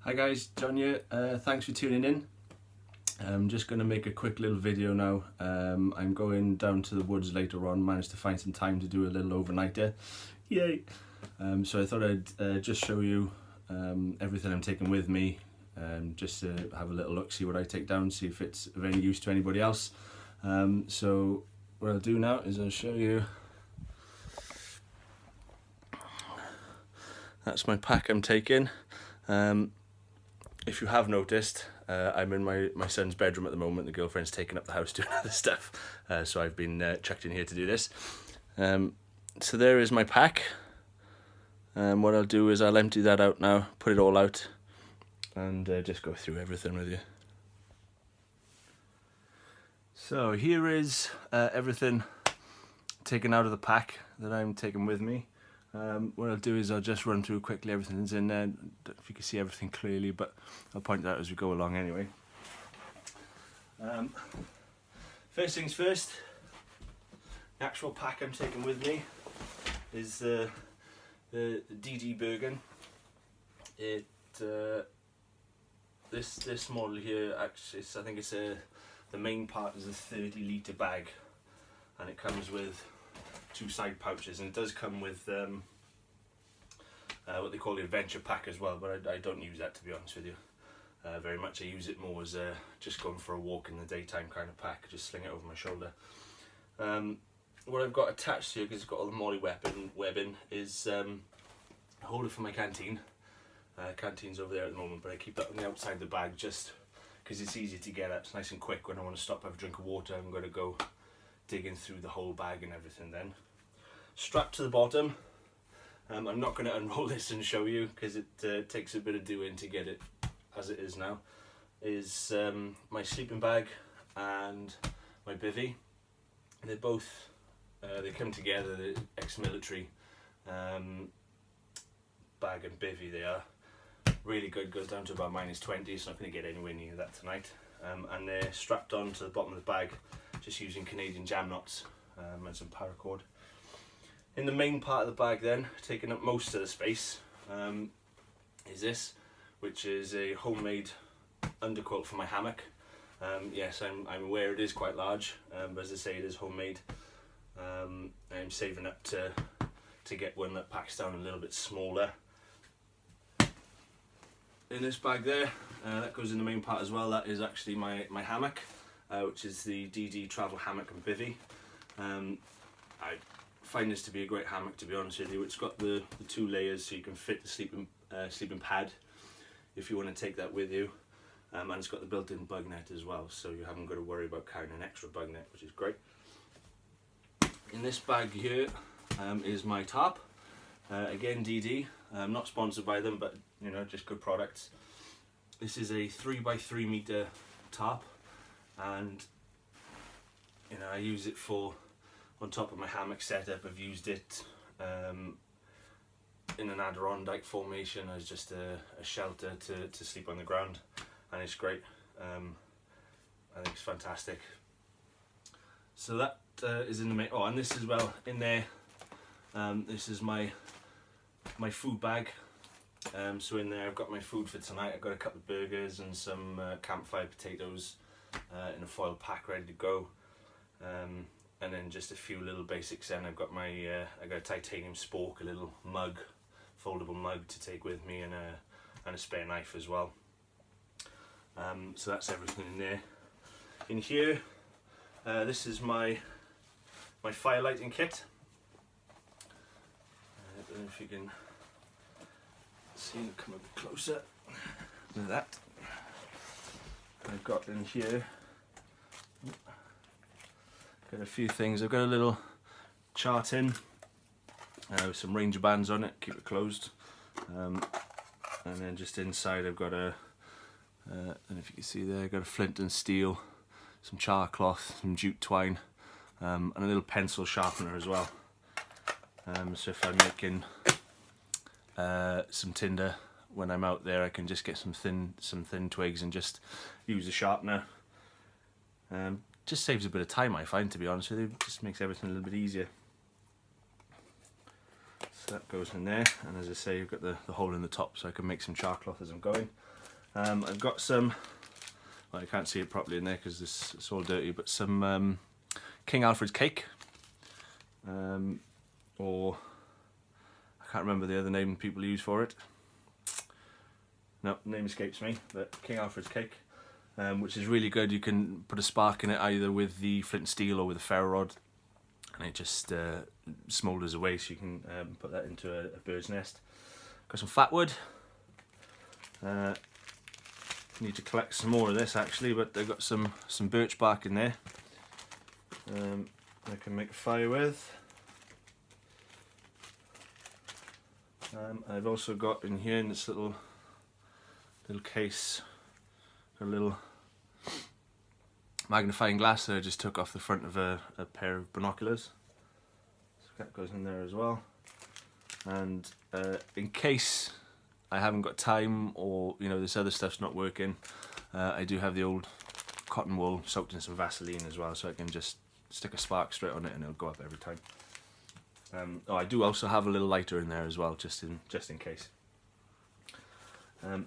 Hi guys, John here. Thanks for tuning in. I'm just going to make a quick little video now. I'm going down to the woods later on, managed to find some time to do a little overnighter. Yay! So I thought I'd just show you everything I'm taking with me, just to have a little look, see what I take down, see if it's of any use to anybody else. So what I'll do now is I'll show you. That's my pack I'm taking. If you have noticed, I'm in my son's bedroom at the moment. The girlfriend's taking up the house doing other stuff, so I've been chucked in here to do this. So there is my pack. What I'll do is I'll empty that out now, put it all out, and just go through everything with you. So here is everything taken out of the pack that I'm taking with me. What I'll do is I'll just run through quickly everything's in there. I don't know if you can see everything clearly, but I'll point it out as we go along anyway. First things first, the actual pack I'm taking with me is the DD Bergen. This model here, actually, I think it's the main part is a 30-litre bag, and it comes with 2 side pouches, and it does come with what they call the adventure pack as well, but I don't use that, to be honest with you, very much. I use it more as just going for a walk in the daytime kind of pack, just sling it over my shoulder. What I've got attached here, because it's got all the MOLLE webbing, is a holder for my canteen. Canteen's over there at the moment, but I keep that on the outside of the bag just because it's easy to get at. It's nice and quick when I want to stop, have a drink of water. I'm going to go digging through the whole bag and everything then. Strapped to the bottom, I'm not going to unroll this and show you because it takes a bit of doing to get it as it is now, is my sleeping bag and my bivvy. They're both, they come together, the ex-military bag and bivvy. They are really good, goes down to about -20, so I'm not going to get anywhere near that tonight. And they're strapped on to the bottom of the bag, just using Canadian jam knots and some paracord. In the main part of the bag then, taking up most of the space, is this, which is a homemade underquilt for my hammock. Yes, I'm aware it is quite large, but as I say, it is homemade. I'm saving up to get one that packs down a little bit smaller. In this bag there, that goes in the main part as well, that is actually my hammock, which is the DD Travel Hammock and Bivvy. I find this to be a great hammock, to be honest with you. It's got the 2 layers, so you can fit the sleeping pad if you want to take that with you, and it's got the built-in bug net as well, so you haven't got to worry about carrying an extra bug net, which is great. In this bag here is my tarp, again DD. I'm not sponsored by them, but you know, just good products. This is a 3x3 meter tarp, and you know, I use it for on top of my hammock setup. I've used it in an Adirondack formation as just a shelter to sleep on the ground, and it's great. I think it's fantastic. So that is in the main. Oh, and this as well in there. This is my food bag. So in there I've got my food for tonight. I've got a couple of burgers and some campfire potatoes in a foil pack ready to go. And then just a few little basics. Then I've got I got a titanium spork, a little mug, foldable mug to take with me, and a spare knife as well. So that's everything in there. In here, this is my fire lighting kit. I don't know if you can see it, come a bit closer. Look at that. I've got in here, got a few things. I've got a little chart in with some Ranger bands on it, keep it closed. And then just inside I've got I don't know if you can see there, I've got a flint and steel, some char cloth, some jute twine, and a little pencil sharpener as well. So if I'm making some tinder when I'm out there, I can just get some thin twigs and just use a sharpener. Just saves a bit of time, I find, to be honest with you. Just makes everything a little bit easier. So that goes in there, and as I say, you've got the hole in the top, so I can make some char cloth as I'm going. I've got some, well, I can't see it properly in there because it's all dirty, but some King Alfred's cake, or I can't remember the other name people use for it. No, name escapes me, but King Alfred's cake, which is really good. You can put a spark in it either with the flint and steel or with a ferro rod, and it just smoulders away, so you can put that into a bird's nest. Got some fat wood. Need to collect some more of this actually, but they've got some birch bark in there. I can make a fire with. I've also got in here in this little case a little magnifying glass that I just took off the front of a pair of binoculars. So that goes in there as well. And in case I haven't got time, or this other stuff's not working, I do have the old cotton wool soaked in some Vaseline as well, so I can just stick a spark straight on it and it'll go up every time. I do also have a little lighter in there as well, just in case.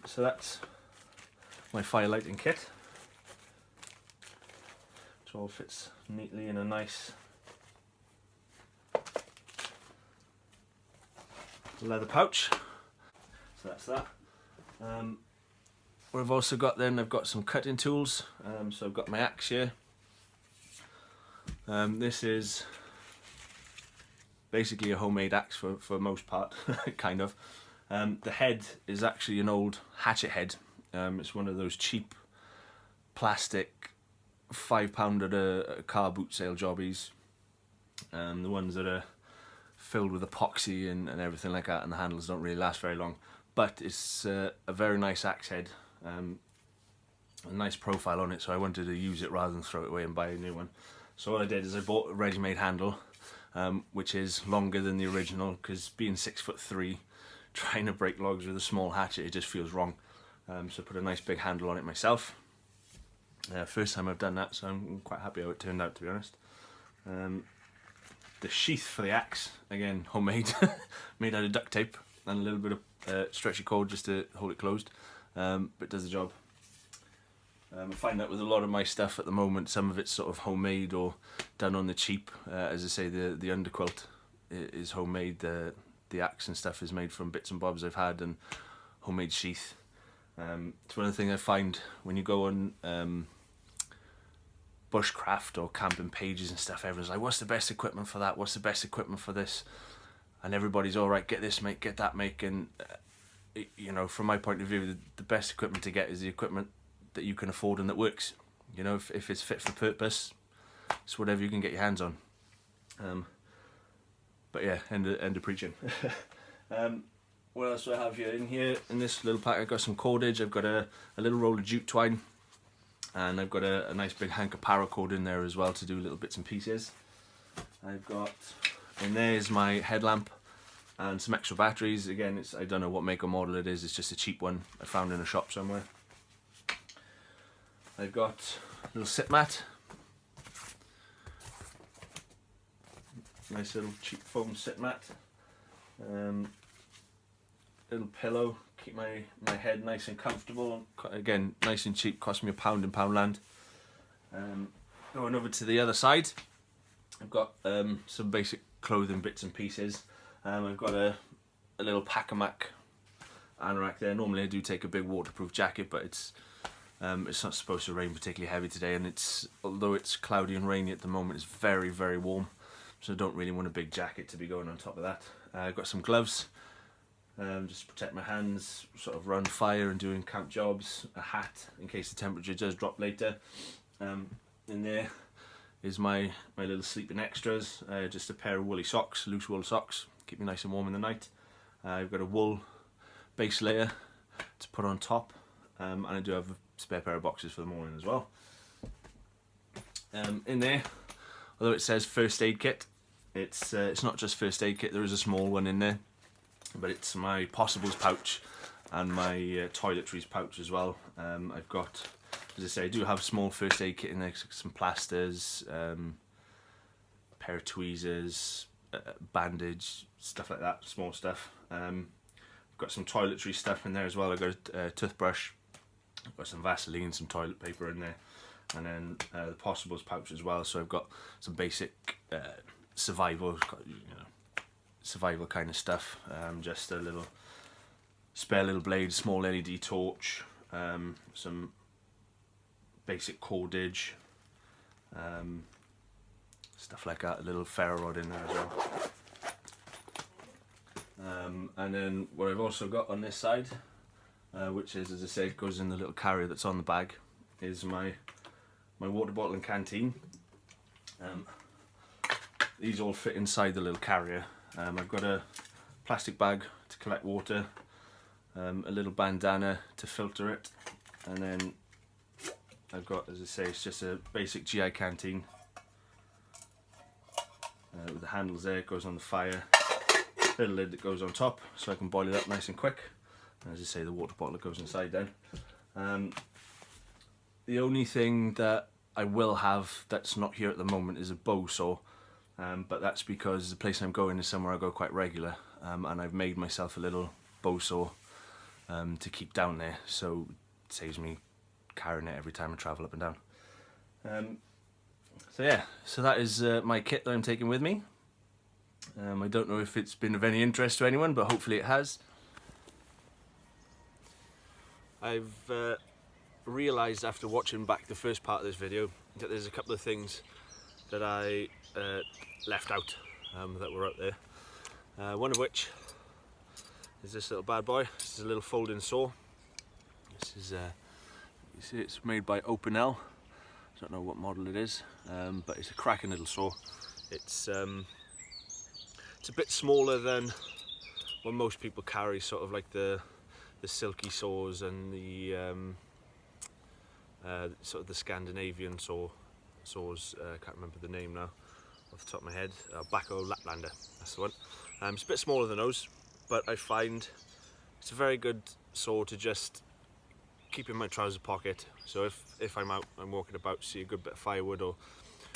So that's my fire lighting kit. It all fits neatly in a nice leather pouch. So that's that. What I've also got then, I've got some cutting tools. So I've got my axe here. This is basically a homemade axe for most part, kind of. The head is actually an old hatchet head. It's one of those cheap plastic £5 at a car boot sale jobbies. The ones that are filled with epoxy and everything like that, and the handles don't really last very long. But it's a very nice axe head, a nice profile on it, so I wanted to use it rather than throw it away and buy a new one. So what I did is I bought a ready-made handle, which is longer than the original, because being 6'3", trying to break logs with a small hatchet, it just feels wrong. So I put a nice big handle on it myself. First time I've done that, so I'm quite happy how it turned out, to be honest. The sheath for the axe, again homemade, made out of duct tape and a little bit of stretchy cord just to hold it closed, but it does the job. I find that with a lot of my stuff at the moment, some of it's sort of homemade or done on the cheap. As I say, the underquilt is homemade, the axe and stuff is made from bits and bobs I've had, and homemade sheath. It's one of the things I find when you go on bushcraft or camping pages and stuff, everyone's like, what's the best equipment for that, what's the best equipment for this, and everybody's all right, get this make, get that make, and from my point of view, the best equipment to get is the equipment that you can afford and that works. If it's fit for purpose, it's whatever you can get your hands on. But yeah, end of preaching. What else do I have here? In here, in this little pack, I've got some cordage. I've got a little roll of jute twine, and I've got a nice big hank of paracord in there as well to do little bits and pieces. I've got, in there is my headlamp and some extra batteries. Again, I don't know what make or model it is, it's just a cheap one I found in a shop somewhere. I've got a little sit mat. Nice little cheap foam sit mat. Little pillow, keep my head nice and comfortable. Again, nice and cheap, cost me £1 in Poundland. Going over to the other side, I've got some basic clothing bits and pieces. I've got a little Pack-a-Mac anorak there. Normally I do take a big waterproof jacket, but it's not supposed to rain particularly heavy today, and although it's cloudy and rainy at the moment, it's very, very warm, so I don't really want a big jacket to be going on top of that. I've got some gloves, just to protect my hands, sort of run fire and doing camp jobs, a hat in case the temperature does drop later. In there is my little sleeping extras, just a pair of woolly socks, loose wool socks, keep me nice and warm in the night. I've got a wool base layer to put on top, and I do have a spare pair of boxes for the morning as well. In there, although it says first aid kit, it's not just first aid kit, there is a small one in there, but it's my possibles pouch and my toiletries pouch as well. I've got, as I say, I do have a small first aid kit in there, some plasters, a pair of tweezers, bandage, stuff like that, small stuff. I've got some toiletry stuff in there as well. I've got a toothbrush, I've got some Vaseline, some toilet paper in there, and then the Possibles pouch as well. So I've got some basic survival, survival kind of stuff. Just a little spare little blade, small LED torch, some basic cordage, stuff like that. A little ferro rod in there as well. And then what I've also got on this side, which is, as I say, goes in the little carrier that's on the bag, is my water bottle and canteen. These all fit inside the little carrier. I've got a plastic bag to collect water, a little bandana to filter it, and then I've got, as I say, it's just a basic GI canteen with the handles there. It goes on the fire, little lid that goes on top so I can boil it up nice and quick, and as I say, the water bottle that goes inside then. The only thing that I will have that's not here at the moment is a bow saw, but that's because the place I'm going is somewhere I go quite regular, and I've made myself a little bow saw to keep down there, so it saves me carrying it every time I travel up and down. So yeah, so that is my kit that I'm taking with me. I don't know if it's been of any interest to anyone, but hopefully it has. I've realised after watching back the first part of this video that there's a couple of things that I left out that were out there. One of which is this little bad boy. This is a little folding saw. This is you see, it's made by Opinel. I don't know what model it is, but it's a cracking little saw. It's a bit smaller than what most people carry, sort of like the silky saws and the sort of the Scandinavian saws. I can't remember the name now off the top of my head. Bacco Laplander, that's the one. It's a bit smaller than those, but I find it's a very good saw to just keep in my trouser pocket. So if I'm out, I'm walking about, see a good bit of firewood or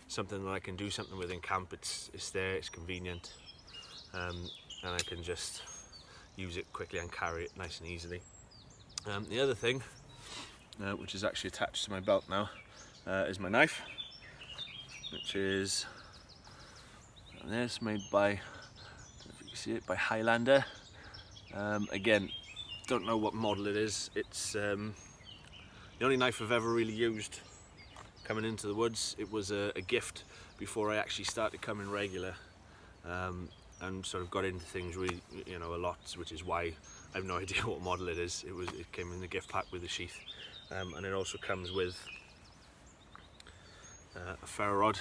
something that I can do something with in camp, it's there, it's convenient, and I can just use it quickly and carry it nice and easily. The other thing, which is actually attached to my belt now, is my knife, which is this, made by, I don't know if you can see it, by Highlander. Again, don't know what model it is. It's the only knife I've ever really used coming into the woods. It was a gift before I actually started coming regular, and sort of got into things really, a lot, which is why I have no idea what model it is. It came in the gift pack with a sheath, and it also comes with a ferro rod,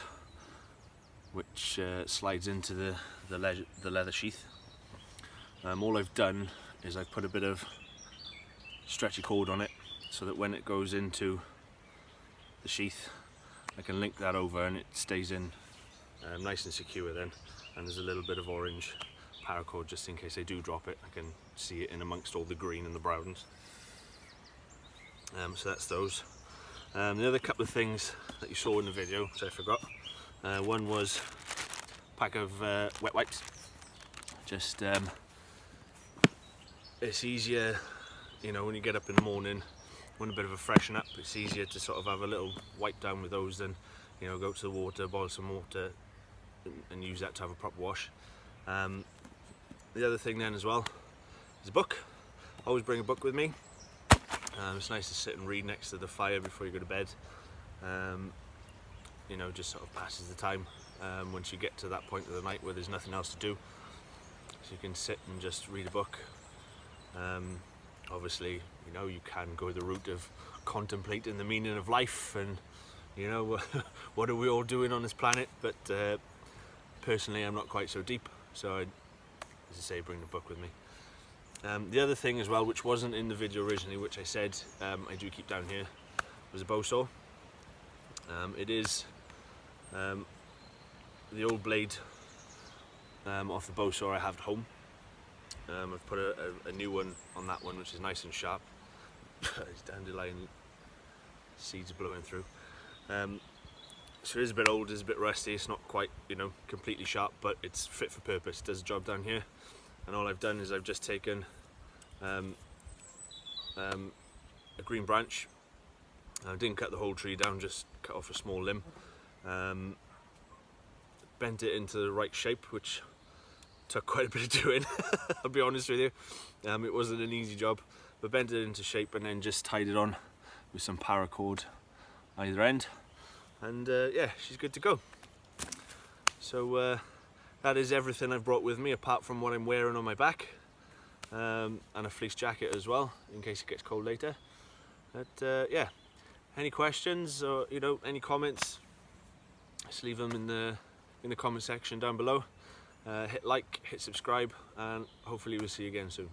which slides into the leather sheath. All I've done is I've put a bit of stretchy cord on it so that when it goes into the sheath I can link that over and it stays in nice and secure then, and there's a little bit of orange paracord just in case I do drop it. I can see it in amongst all the green and the browns. So that's those. The other couple of things that you saw in the video, which I forgot, one was a pack of wet wipes. Just it's easier, when you get up in the morning, want a bit of a freshen up, it's easier to sort of have a little wipe down with those than, go to the water, boil some water and use that to have a proper wash. The other thing then as well is a book. I always bring a book with me. It's nice to sit and read next to the fire before you go to bed. Just sort of passes the time once you get to that point of the night where there's nothing else to do. So you can sit and just read a book. Obviously, you can go the route of contemplating the meaning of life and, what are we all doing on this planet, but personally I'm not quite so deep, so I, as I say, bring the book with me. The other thing as well, which wasn't in the video originally, which I said I do keep down here, was a bow saw. It is the old blade off the bow saw I have at home. I've put a new one on that one, which is nice and sharp. It's dandelion seeds are blowing through. So it is a bit old, it's a bit rusty, it's not quite, completely sharp, but it's fit for purpose, it does a job down here. And all I've done is I've just taken a green branch I didn't cut the whole tree down, just cut off a small limb. Bent it into the right shape, which took quite a bit of doing. I'll be honest with you. It wasn't an easy job, but bent it into shape and then just tied it on with some paracord either end, and yeah, she's good to go. So that is everything I've brought with me, apart from what I'm wearing on my back, and a fleece jacket as well in case it gets cold later. But yeah, any questions or any comments, just leave them in the comment section down below. Hit like, hit subscribe, and hopefully we'll see you again soon.